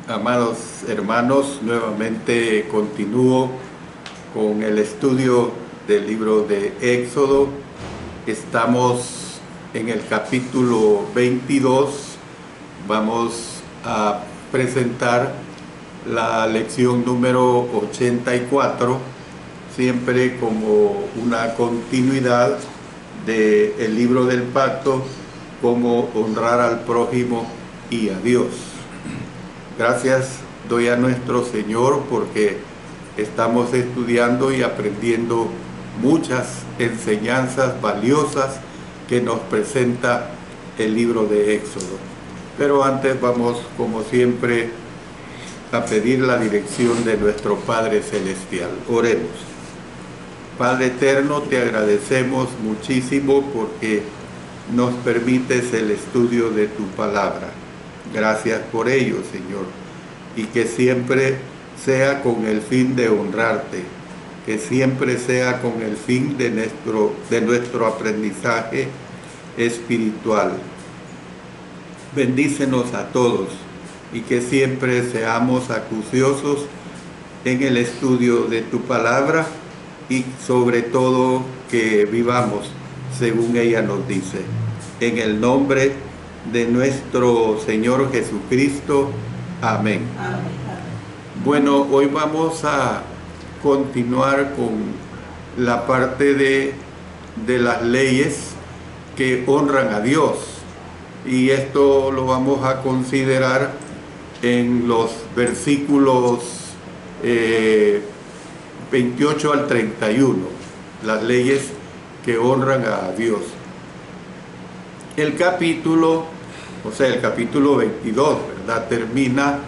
Amados hermanos, nuevamente continúo con el estudio del libro de Éxodo. Estamos en el capítulo 22. Vamos a presentar la lección número 84, siempre como una continuidad del libro del pacto, cómo honrar al prójimo y a Dios. Gracias doy a nuestro Señor porque estamos estudiando y aprendiendo muchas enseñanzas valiosas que nos presenta el libro de Éxodo. Pero antes vamos, como siempre, a pedir la dirección de nuestro Padre Celestial. Oremos. Padre eterno, te agradecemos muchísimo porque nos permites el estudio de tu palabra. Gracias por ello, Señor, y que siempre sea con el fin de honrarte, que siempre sea con el fin de nuestro aprendizaje espiritual. Bendícenos a todos y que siempre seamos acuciosos en el estudio de tu palabra y sobre todo que vivamos según ella nos dice. En el nombre de nuestro Señor Jesucristo. Amén. Amén. Bueno, hoy vamos a continuar con la parte de las leyes que honran a Dios. Y esto lo vamos a considerar en los versículos 28 al 31. Las leyes que honran a Dios. El capítulo 22, ¿verdad?, termina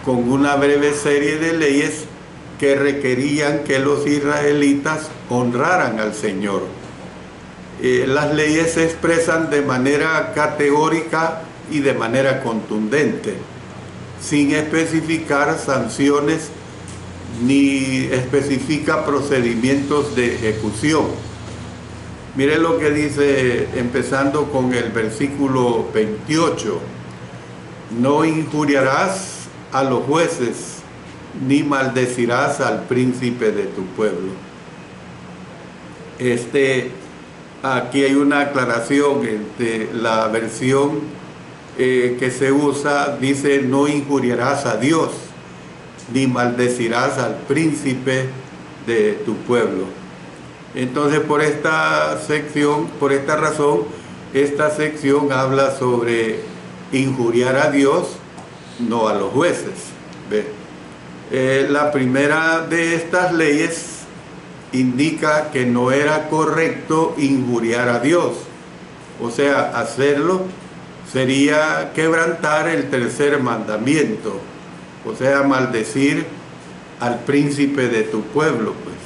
con una breve serie de leyes que requerían que los israelitas honraran al Señor. Las leyes se expresan de manera categórica y de manera contundente, sin especificar sanciones ni especifica procedimientos de ejecución. Mire lo que dice, empezando con el versículo 28. No injuriarás a los jueces, ni maldecirás al príncipe de tu pueblo. Aquí hay una aclaración entre la versión que se usa, dice no injuriarás a Dios, ni maldecirás al príncipe de tu pueblo. Entonces, por esta razón, esta sección habla sobre injuriar a Dios, no a los jueces. La primera de estas leyes indica que no era correcto injuriar a Dios. O sea, hacerlo sería quebrantar el tercer mandamiento. O sea, maldecir al príncipe de tu pueblo, pues.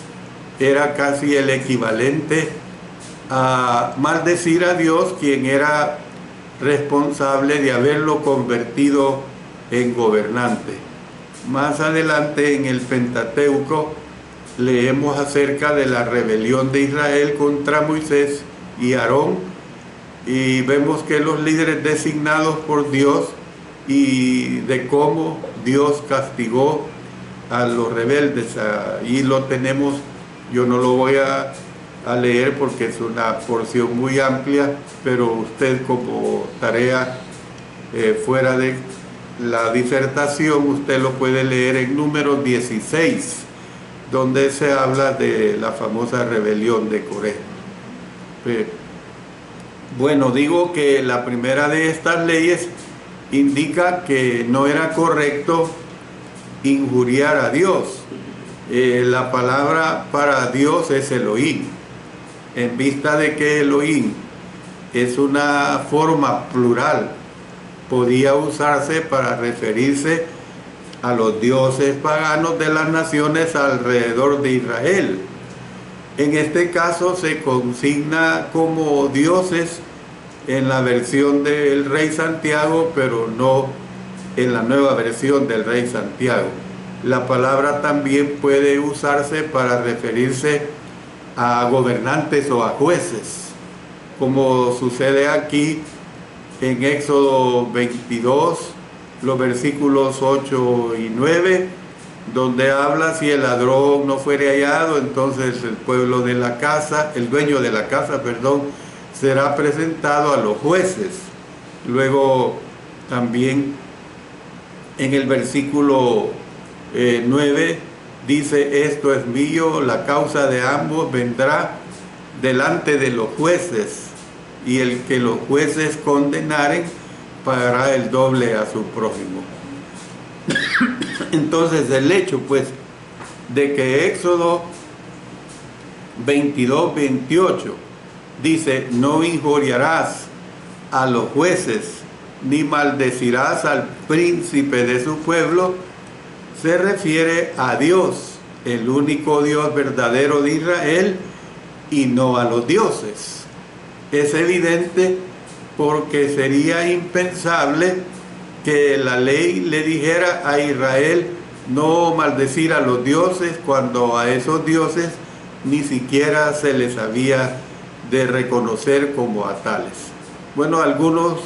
Era casi el equivalente a maldecir a Dios, quien era responsable de haberlo convertido en gobernante. Más adelante en el Pentateuco leemos acerca de la rebelión de Israel contra Moisés y Aarón, y vemos que los líderes designados por Dios y de cómo Dios castigó a los rebeldes. Ahí lo tenemos. Yo no lo voy a leer porque es una porción muy amplia, pero usted como tarea fuera de la disertación, usted lo puede leer en Números 16, donde se habla de la famosa rebelión de Coré. Bueno, digo que la primera de estas leyes indica que no era correcto injuriar a Dios. La palabra para Dios es Elohim. En vista de que Elohim es una forma plural, podía usarse para referirse a los dioses paganos de las naciones alrededor de Israel. En este caso se consigna como dioses en la versión del Rey Santiago, pero no en la nueva versión del Rey Santiago. La palabra también puede usarse para referirse a gobernantes o a jueces, como sucede aquí en Éxodo 22, los versículos 8 y 9, donde habla: si el ladrón no fuere hallado, entonces el pueblo de la casa, el dueño de la casa, perdón, será presentado a los jueces. Luego también en el versículo 9 dice: esto es mío, la causa de ambos vendrá delante de los jueces, y el que los jueces condenaren pagará el doble a su prójimo. Entonces el hecho pues de que Éxodo 22-28 dice: no injuriarás a los jueces ni maldecirás al príncipe de su pueblo, se refiere a Dios, el único Dios verdadero de Israel, y no a los dioses. Es evidente, porque sería impensable que la ley le dijera a Israel no maldecir a los dioses, cuando a esos dioses ni siquiera se les había de reconocer como a tales. Bueno, algunos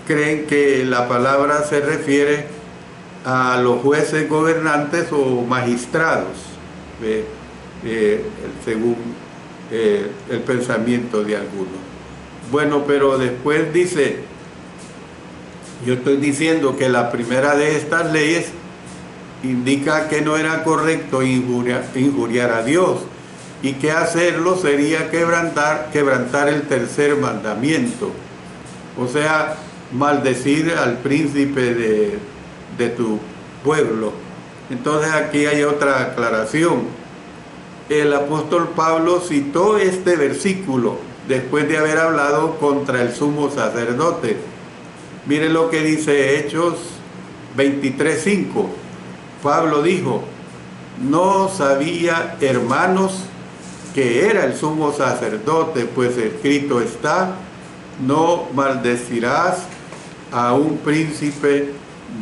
creen que la palabra se refiere a los jueces gobernantes o magistrados, según el pensamiento de algunos. Bueno, pero después dice: yo estoy diciendo que la primera de estas leyes indica que no era correcto injuriar a Dios, y que hacerlo sería quebrantar el tercer mandamiento, o sea, maldecir al príncipe de tu pueblo. Entonces aquí hay otra aclaración. El apóstol Pablo citó este versículo después de haber hablado contra el sumo sacerdote. Miren lo que dice Hechos 23:5. Pablo dijo: no sabía, hermanos, que era el sumo sacerdote, pues escrito está: no maldecirás a un príncipe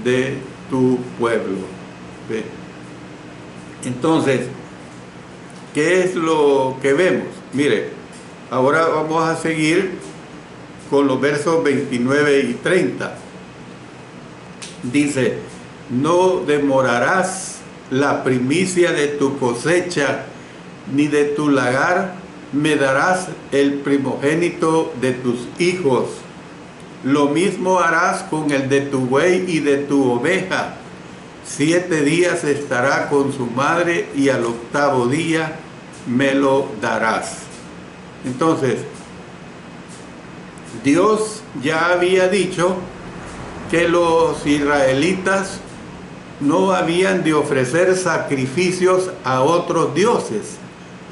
de tu pueblo. ¿Ve? Entonces, ¿qué es lo que vemos? Mire, ahora vamos a seguir con los versos 29 y 30. Dice: no demorarás la primicia de tu cosecha, ni de tu lagar me darás el primogénito de tus hijos. Lo mismo harás con el de tu buey y de tu oveja. 7 días estará con su madre, y al 8º día me lo darás. Entonces, Dios ya había dicho que los israelitas no habían de ofrecer sacrificios a otros dioses,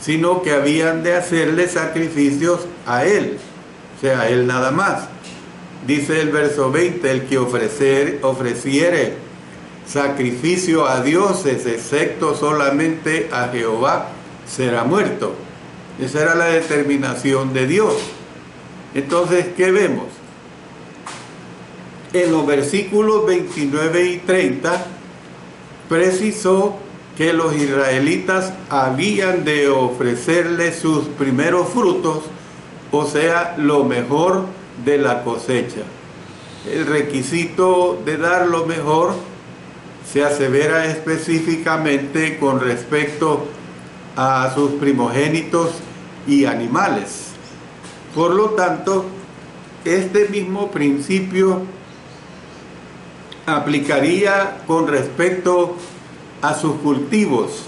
sino que habían de hacerle sacrificios a Él, o sea, a Él nada más. Dice el verso 20: el que ofreciere sacrificio a dioses, excepto solamente a Jehová, será muerto. Esa era la determinación de Dios. Entonces, ¿qué vemos? En los versículos 29 y 30 precisó que los israelitas habían de ofrecerle sus primeros frutos, o sea, lo mejor de la cosecha. El requisito de dar lo mejor se asevera específicamente con respecto a sus primogénitos y animales. Por lo tanto, este mismo principio aplicaría con respecto a sus cultivos.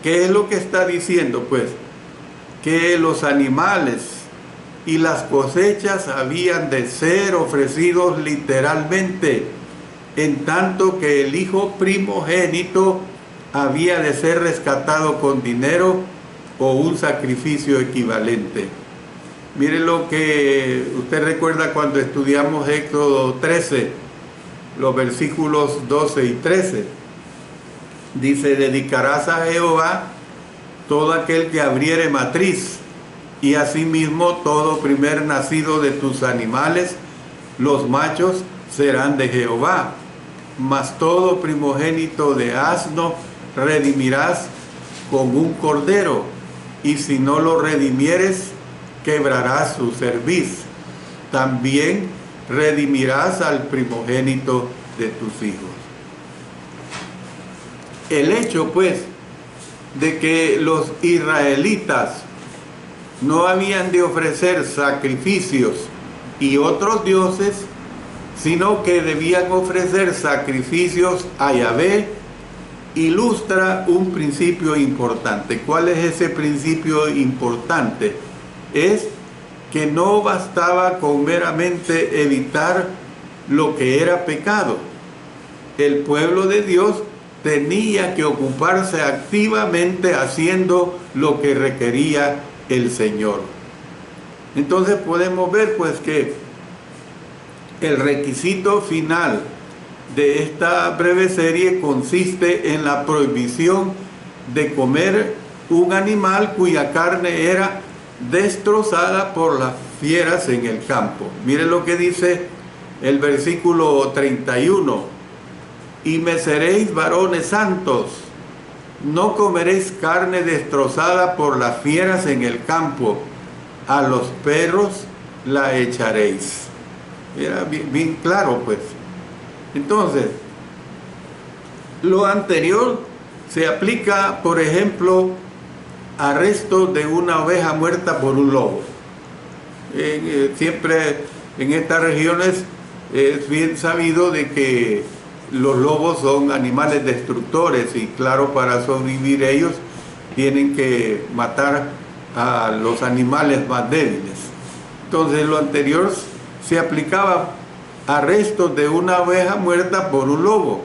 ¿Qué es lo que está diciendo? Pues que los animales y las cosechas habían de ser ofrecidos literalmente, en tanto que el hijo primogénito había de ser rescatado con dinero o un sacrificio equivalente. Mire lo que usted recuerda cuando estudiamos Éxodo 13, los versículos 12 y 13. Dice: dedicarás a Jehová todo aquel que abriere matriz, y asimismo todo primer nacido de tus animales, los machos serán de Jehová. Mas todo primogénito de asno redimirás con un cordero, y si no lo redimieres, quebrarás su cerviz. También redimirás al primogénito de tus hijos. El hecho, pues, de que los israelitas no habían de ofrecer sacrificios y otros dioses, sino que debían ofrecer sacrificios a Yahvé, ilustra un principio importante. ¿Cuál es ese principio importante? Es que no bastaba con meramente evitar lo que era pecado. El pueblo de Dios tenía que ocuparse activamente haciendo lo que requería el Señor. Entonces podemos ver pues que el requisito final de esta breve serie consiste en la prohibición de comer un animal cuya carne era destrozada por las fieras en el campo. Miren lo que dice el versículo 31. Y me seréis varones santos, no comeréis carne destrozada por las fieras en el campo, a los perros la echaréis. Era bien claro pues. Entonces, lo anterior se aplica, por ejemplo, arresto de una oveja muerta por un lobo. Siempre en estas regiones es bien sabido de que los lobos son animales destructores y claro, para sobrevivir ellos tienen que matar a los animales más débiles. Entonces lo anterior se aplicaba arresto de una oveja muerta por un lobo.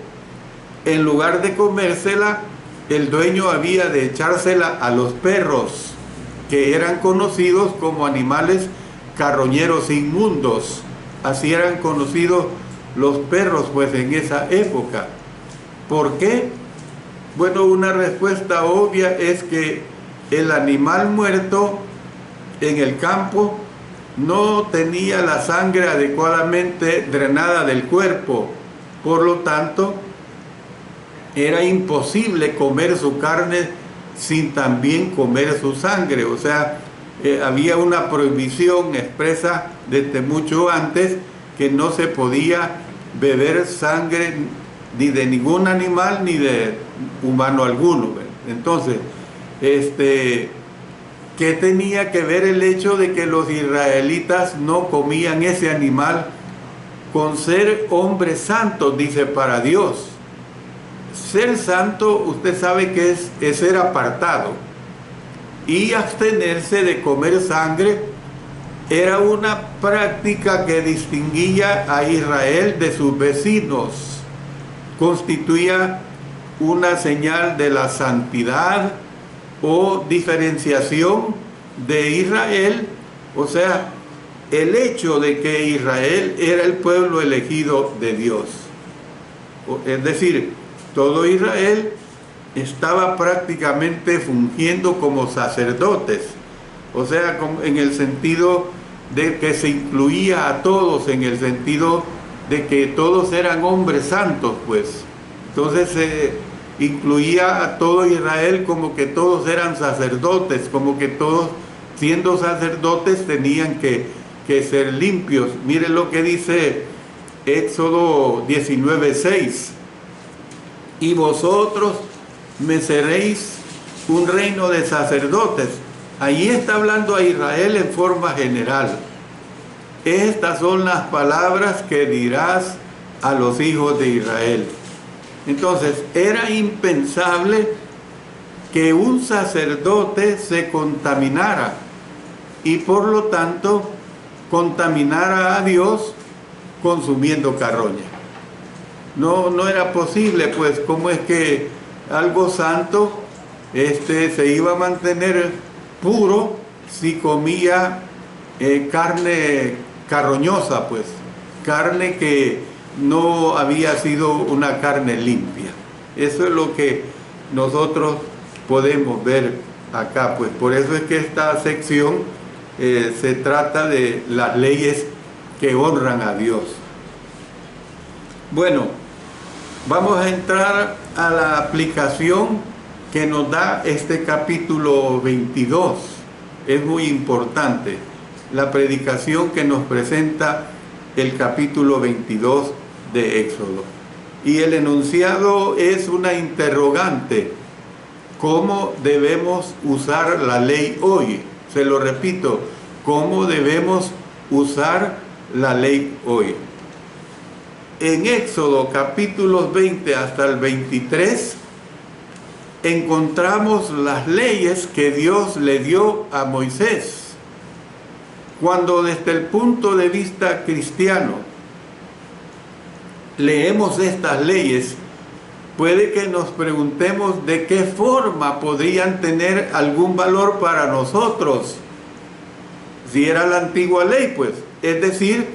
En lugar de comérsela, el dueño había de echársela a los perros, que eran conocidos como animales carroñeros inmundos. Así eran conocidos los perros pues en esa época. ¿Por qué? Bueno, una respuesta obvia es que el animal muerto en el campo no tenía la sangre adecuadamente drenada del cuerpo, por lo tanto era imposible comer su carne sin también comer su sangre. O sea, había una prohibición expresa desde mucho antes que no se podía beber sangre ni de ningún animal ni de humano alguno. Entonces, ¿qué tenía que ver el hecho de que los israelitas no comían ese animal con ser hombres santos? Dice, para Dios. Ser santo, usted sabe que es ser apartado. Y abstenerse de comer sangre era una práctica que distinguía a Israel de sus vecinos. Constituía una señal de la santidad o diferenciación de Israel. O sea, el hecho de que Israel era el pueblo elegido de Dios. Es decir, todo Israel estaba prácticamente fungiendo como sacerdotes. O sea, en el sentido de que se incluía a todos, en el sentido de que todos eran hombres santos, pues. Entonces se incluía a todo Israel como que todos eran sacerdotes, como que todos, siendo sacerdotes, tenían que ser limpios. Miren lo que dice Éxodo 19:6. Y vosotros me seréis un reino de sacerdotes. Allí está hablando a Israel en forma general. Estas son las palabras que dirás a los hijos de Israel. Entonces, era impensable que un sacerdote se contaminara y por lo tanto contaminara a Dios consumiendo carroña. No era posible, pues, ¿cómo es que algo santo se iba a mantener puro si comía carne carroñosa, pues, carne que no había sido una carne limpia? Eso es lo que nosotros podemos ver acá, pues. Por eso es que esta sección se trata de las leyes que honran a Dios. Bueno, vamos a entrar a la aplicación que nos da este capítulo 22. Es muy importante la predicación que nos presenta el capítulo 22 de Éxodo. Y el enunciado es una interrogante. ¿Cómo debemos usar la ley hoy? Se lo repito, ¿cómo debemos usar la ley hoy? En Éxodo capítulos 20 hasta el 23 encontramos las leyes que Dios le dio a Moisés. Cuando desde el punto de vista cristiano leemos estas leyes, puede que nos preguntemos de qué forma podrían tener algún valor para nosotros, si era la antigua ley, pues, es decir,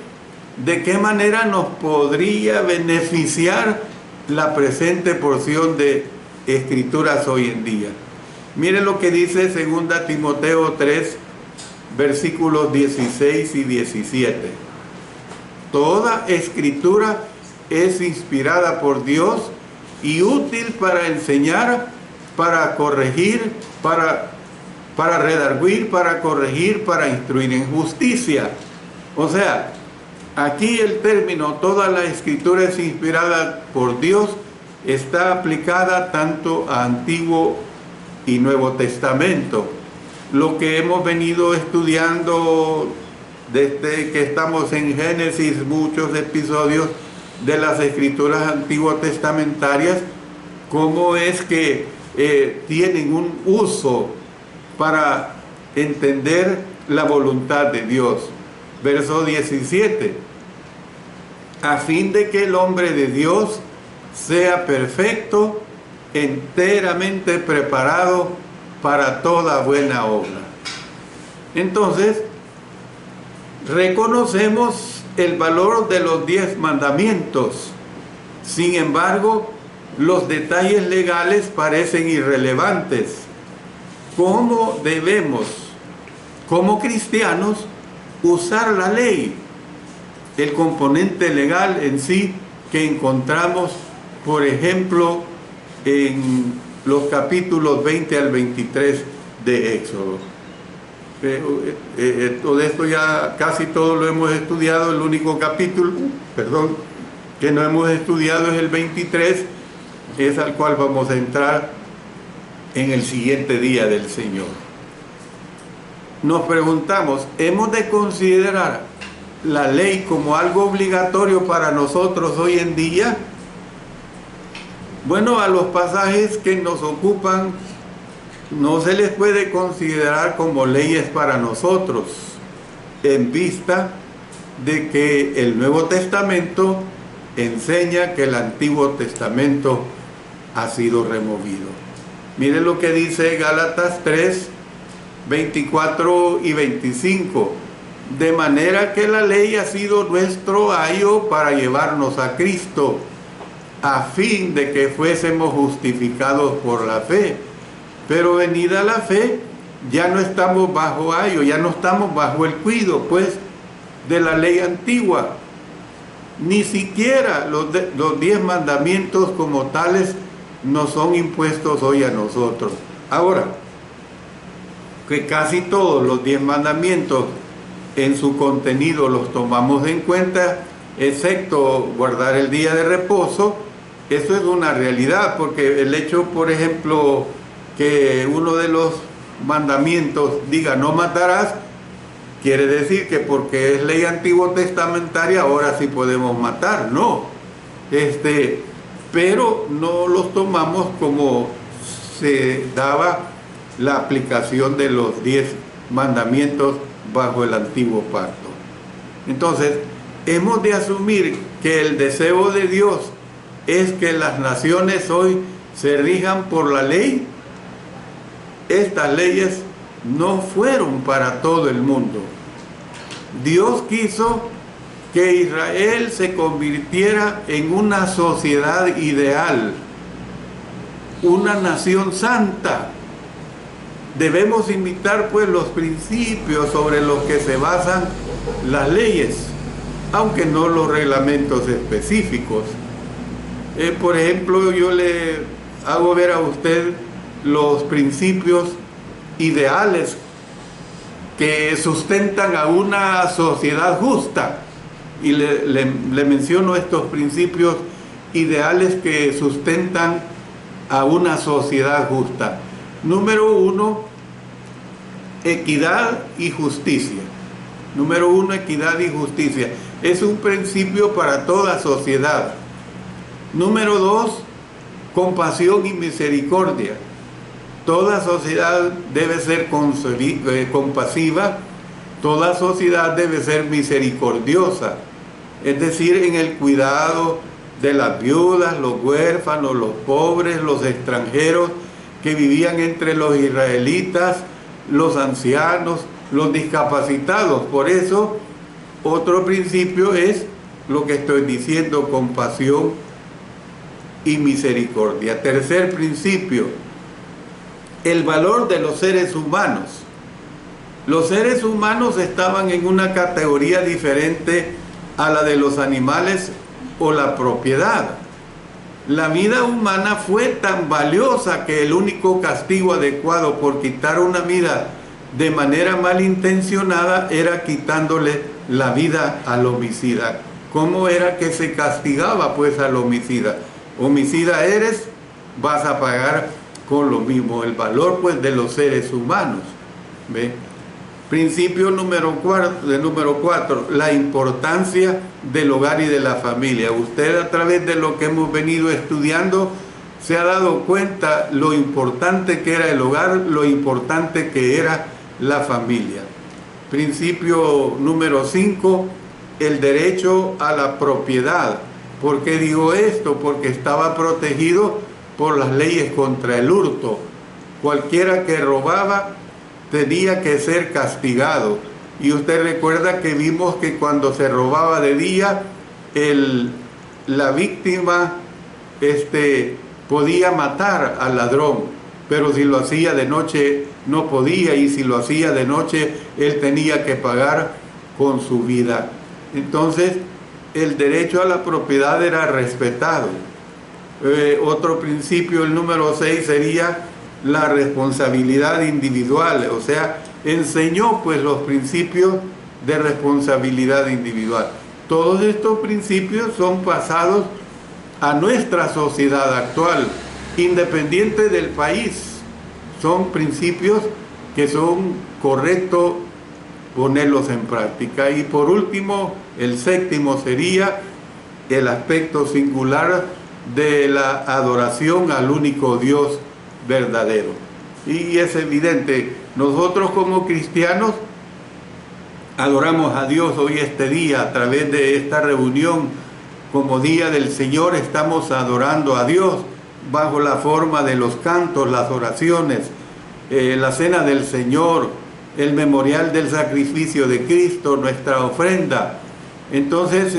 de qué manera nos podría beneficiar la presente porción de Escrituras hoy en día. Miren lo que dice 2 Timoteo 3, versículos 16 y 17. Toda Escritura es inspirada por Dios y útil para enseñar, para corregir, para redarguir, para corregir, para instruir en justicia. O sea, aquí el término toda la Escritura es inspirada por Dios está aplicada tanto a Antiguo y Nuevo Testamento. Lo que hemos venido estudiando desde que estamos en Génesis, muchos episodios de las Escrituras antiguo testamentarias, cómo es que tienen un uso para entender la voluntad de Dios. Verso 17, a fin de que el hombre de Dios sea perfecto, enteramente preparado para toda buena obra. Entonces, reconocemos el valor de los 10 mandamientos. Sin embargo, los detalles legales parecen irrelevantes. ¿Cómo debemos, como cristianos, usar la ley? El componente legal en sí que encontramos, por ejemplo, en los capítulos 20 al 23 de Éxodo. Todo esto ya casi todo lo hemos estudiado. El único capítulo, que no hemos estudiado es el 23, es al cual vamos a entrar en el siguiente día del Señor. Nos preguntamos, ¿hemos de considerar la ley como algo obligatorio para nosotros hoy en día? Bueno, a los pasajes que nos ocupan no se les puede considerar como leyes para nosotros, en vista de que el Nuevo Testamento enseña que el Antiguo Testamento ha sido removido. Miren lo que dice Gálatas 3, 24 y 25. De manera que la ley ha sido nuestro ayo para llevarnos a Cristo, a fin de que fuésemos justificados por la fe. Pero venida la fe, ya no estamos bajo ayo, ya no estamos bajo el cuido, pues, de la ley antigua. Ni siquiera los 10 mandamientos como tales nos son impuestos hoy a nosotros. Ahora, que casi todos los 10 mandamientos en su contenido los tomamos en cuenta, excepto guardar el día de reposo, eso es una realidad, porque el hecho, por ejemplo, que uno de los mandamientos diga no matarás, quiere decir que porque es ley antiguo testamentaria ahora sí podemos matar. No, pero no los tomamos como se daba la aplicación de los 10 mandamientos bajo el antiguo pacto. Entonces, hemos de asumir que el deseo de Dios es que las naciones hoy se rijan por la ley. Estas leyes no fueron para todo el mundo. Dios quiso que Israel se convirtiera en una sociedad ideal, una nación santa. Debemos imitar pues los principios sobre los que se basan las leyes, aunque no los reglamentos específicos. Por ejemplo, yo le hago ver a usted los principios ideales que sustentan a una sociedad justa, y le menciono estos principios ideales que sustentan a una sociedad justa. Número uno, equidad y justicia. Número uno, equidad y justicia. Es un principio para toda sociedad. Número dos, compasión y misericordia. Toda sociedad debe ser compasiva, toda sociedad debe ser misericordiosa, es decir, en el cuidado de las viudas, los huérfanos, los pobres, los extranjeros que vivían entre los israelitas, los ancianos, los discapacitados. Por eso, otro principio es lo que estoy diciendo, compasión y misericordia. Tercer principio, el valor de los seres humanos. Los seres humanos estaban en una categoría diferente a la de los animales o la propiedad. La vida humana fue tan valiosa que el único castigo adecuado por quitar una vida de manera malintencionada era quitándole la vida al homicida. ¿Cómo era que se castigaba pues al homicida? Homicida eres, vas a pagar con lo mismo. El valor pues de los seres humanos. ¿Ve? Principio número 4, la importancia del hogar y de la familia. Usted, a través de lo que hemos venido estudiando, se ha dado cuenta lo importante que era el hogar, lo importante que era la familia. Principio número 5, el derecho a la propiedad. ¿Por qué digo esto? Porque estaba protegido por las leyes contra el hurto. Cualquiera que robaba tenía que ser castigado. Y usted recuerda que vimos que cuando se robaba de día, la víctima podía matar al ladrón, pero si lo hacía de noche no podía, y si lo hacía de noche él tenía que pagar con su vida. Entonces el derecho a la propiedad era respetado. Otro principio, el número 6, sería la responsabilidad individual. O sea, enseñó pues los principios de responsabilidad individual. Todos estos principios son pasados a nuestra sociedad actual, independiente del país. Son principios que son correctos ponerlos en práctica. Y por último, el séptimo sería el aspecto singular de la adoración al único Dios verdadero. Y es evidente, nosotros como cristianos adoramos a Dios hoy este día a través de esta reunión. Como Día del Señor estamos adorando a Dios bajo la forma de los cantos, las oraciones, la cena del Señor, el memorial del sacrificio de Cristo, nuestra ofrenda. Entonces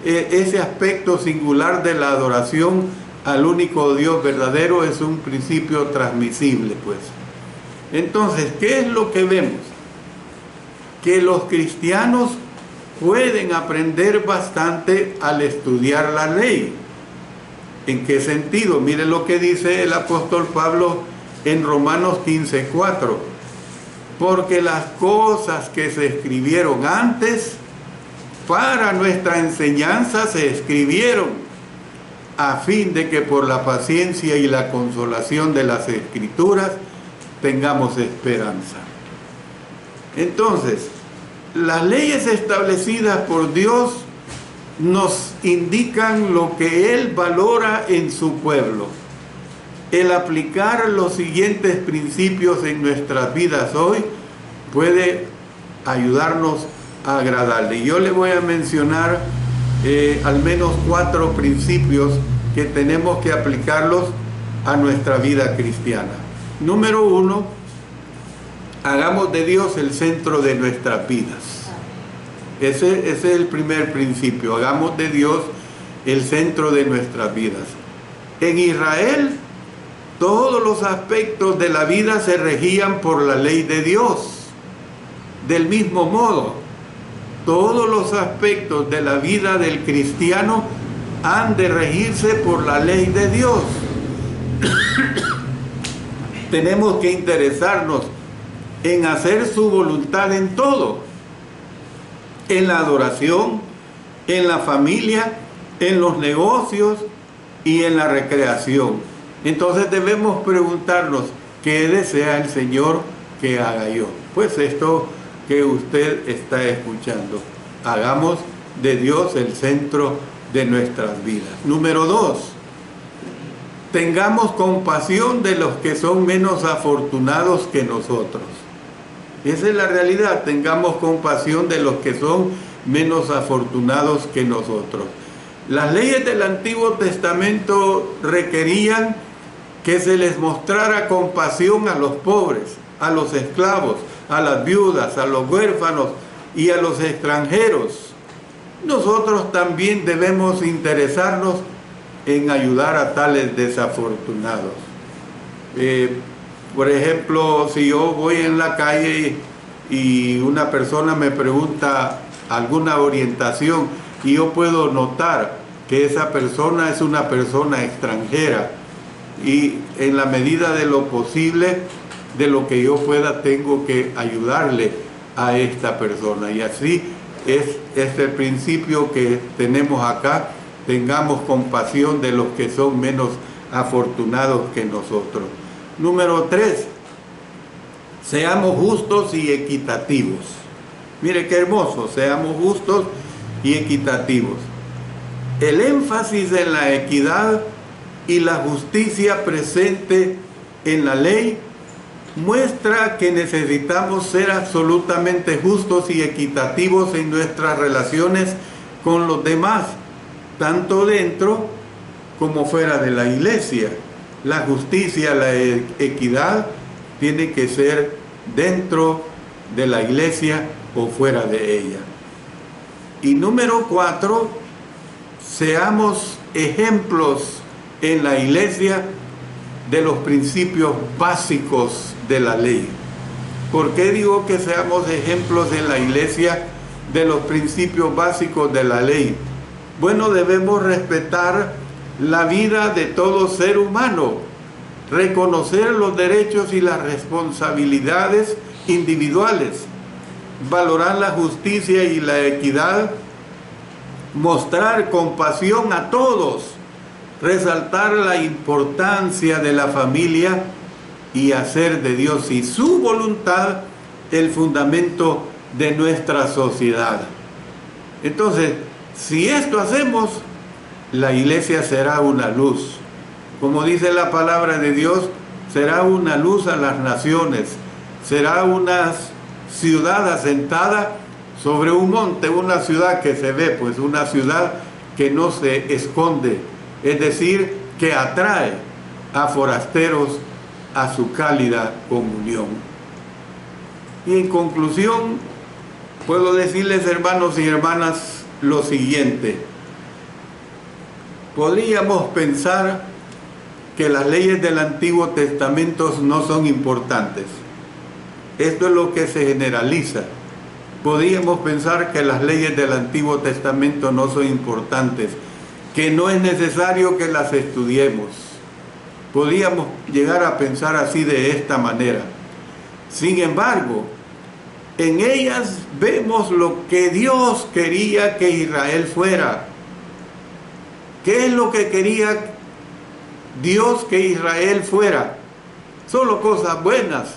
ese aspecto singular de la adoración al único Dios verdadero es un principio transmisible, pues. Entonces, ¿qué es lo que vemos? Que los cristianos pueden aprender bastante al estudiar la ley. ¿En qué sentido? Miren lo que dice el apóstol Pablo en Romanos 15:4. Porque las cosas que se escribieron antes para nuestra enseñanza se escribieron a fin de que por la paciencia y la consolación de las Escrituras tengamos esperanza. Entonces, las leyes establecidas por Dios nos indican lo que Él valora en su pueblo. El aplicar los siguientes principios en nuestras vidas hoy puede ayudarnos a agradarle. Y yo le voy a mencionar al menos 4 principios que tenemos que aplicarlos a nuestra vida cristiana. Número 1, hagamos de Dios el centro de nuestras vidas. Ese es el primer principio, hagamos de Dios el centro de nuestras vidas. En Israel, todos los aspectos de la vida se regían por la ley de Dios. Del mismo modo, todos los aspectos de la vida del cristiano han de regirse por la ley de Dios. Tenemos que interesarnos en hacer su voluntad en todo, en la adoración, en la familia, en los negocios, y en la recreación. Entonces debemos preguntarnos, ¿qué desea el Señor que haga yo? Pues esto que usted está escuchando. Hagamos de Dios el centro de nuestras vidas. Número 2, tengamos compasión de los que son menos afortunados que nosotros. Esa es la realidad, tengamos compasión de los que son menos afortunados que nosotros. Las leyes del Antiguo Testamento requerían que se les mostrara compasión a los pobres, a los esclavos, a las viudas, a los huérfanos y a los extranjeros. Nosotros también debemos interesarnos en ayudar a tales desafortunados. Por ejemplo, si yo voy en la calle y una persona me pregunta alguna orientación y yo puedo notar que esa persona es una persona extranjera, y en la medida de lo posible, de lo que yo pueda, tengo que ayudarle a esta persona. Y así es el principio que tenemos acá: tengamos compasión de los que son menos afortunados que nosotros. Número 3, seamos justos y equitativos. Mire qué hermoso, seamos justos y equitativos. El énfasis en la equidad y la justicia presente en la ley muestra que necesitamos ser absolutamente justos y equitativos en nuestras relaciones con los demás, tanto dentro como fuera de la iglesia. La justicia, la equidad tiene que ser dentro de la iglesia o fuera de ella. Y número 4, seamos ejemplos en la iglesia de los principios básicos de la ley. ¿Por qué digo que seamos ejemplos en la iglesia de los principios básicos de la ley? Bueno, debemos respetar la vida de todo ser humano, reconocer los derechos y las responsabilidades individuales, valorar la justicia y la equidad, mostrar compasión a todos, resaltar la importancia de la familia y hacer de Dios y su voluntad el fundamento de nuestra sociedad. Entonces, si esto hacemos, la iglesia será una luz. Como dice la palabra de Dios, será una luz a las naciones, será una ciudad asentada sobre un monte, una ciudad que se ve, pues una ciudad que no se esconde, es decir, que atrae a forasteros a su cálida comunión. Y en conclusión, puedo decirles, hermanos y hermanas, lo siguiente: podríamos pensar que las leyes del Antiguo Testamento no son importantes. Esto es lo que se generaliza. Podríamos pensar que las leyes del Antiguo Testamento no son importantes, que no es necesario que las estudiemos. Podríamos llegar a pensar así, de esta manera. Sin embargo, en ellas vemos lo que Dios quería que Israel fuera. ¿Qué es lo que quería Dios que Israel fuera? Solo cosas buenas.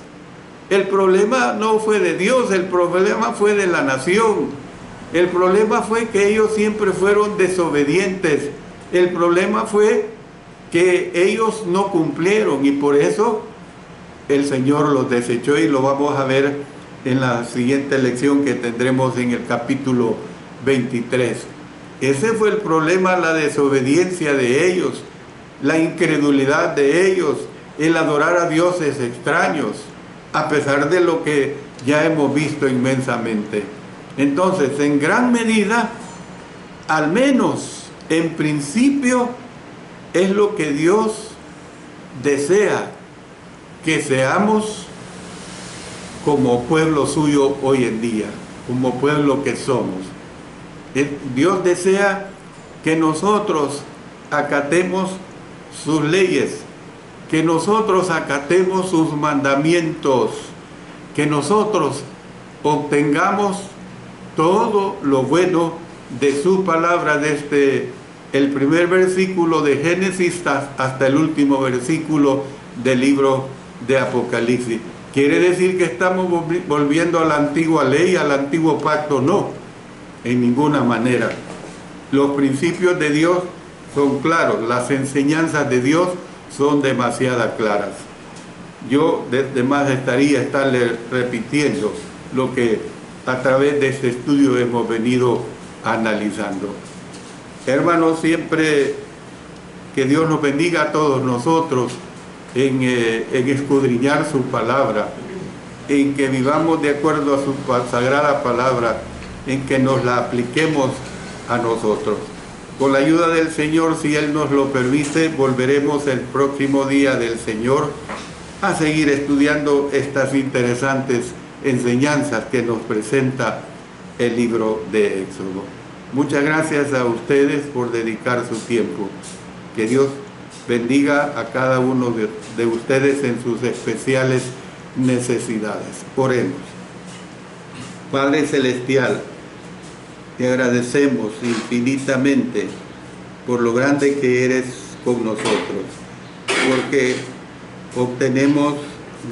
El problema no fue de Dios, el problema fue de la nación. El problema fue que ellos siempre fueron desobedientes. El problema fue que ellos no cumplieron, y por eso el Señor los desechó, y lo vamos a ver en la siguiente lección que tendremos en el capítulo 23. Ese fue el problema, la desobediencia de ellos, la incredulidad de ellos, el adorar a dioses extraños, a pesar de lo que ya hemos visto inmensamente. Entonces, en gran medida, al menos en principio, es lo que Dios desea que seamos como pueblo suyo hoy en día, como pueblo que somos. Dios desea que nosotros acatemos sus leyes, que nosotros acatemos sus mandamientos, que nosotros obtengamos todo lo bueno de su palabra, de este el primer versículo de Génesis hasta el último versículo del libro de Apocalipsis. ¿Quiere decir que estamos volviendo a la antigua ley, al antiguo pacto? No, en ninguna manera. Los principios de Dios son claros, las enseñanzas de Dios son demasiado claras. Yo desde más estarle repitiendo lo que a través de este estudio hemos venido analizando. Hermanos, siempre que Dios nos bendiga a todos nosotros en escudriñar su palabra, en que vivamos de acuerdo a su sagrada palabra, en que nos la apliquemos a nosotros. Con la ayuda del Señor, si Él nos lo permite, volveremos el próximo día del Señor a seguir estudiando estas interesantes enseñanzas que nos presenta el libro de Éxodo. Muchas gracias a ustedes por dedicar su tiempo. Que Dios bendiga a cada uno de ustedes en sus especiales necesidades. Oremos. Padre Celestial, te agradecemos infinitamente por lo grande que eres con nosotros, porque obtenemos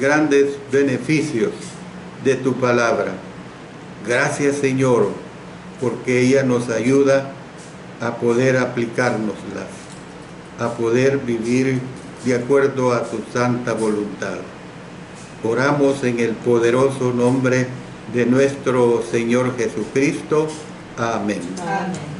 grandes beneficios de tu palabra. Gracias, Señor, porque ella nos ayuda a poder aplicárnoslas, a poder vivir de acuerdo a tu santa voluntad. Oramos en el poderoso nombre de nuestro Señor Jesucristo. Amén. Amén.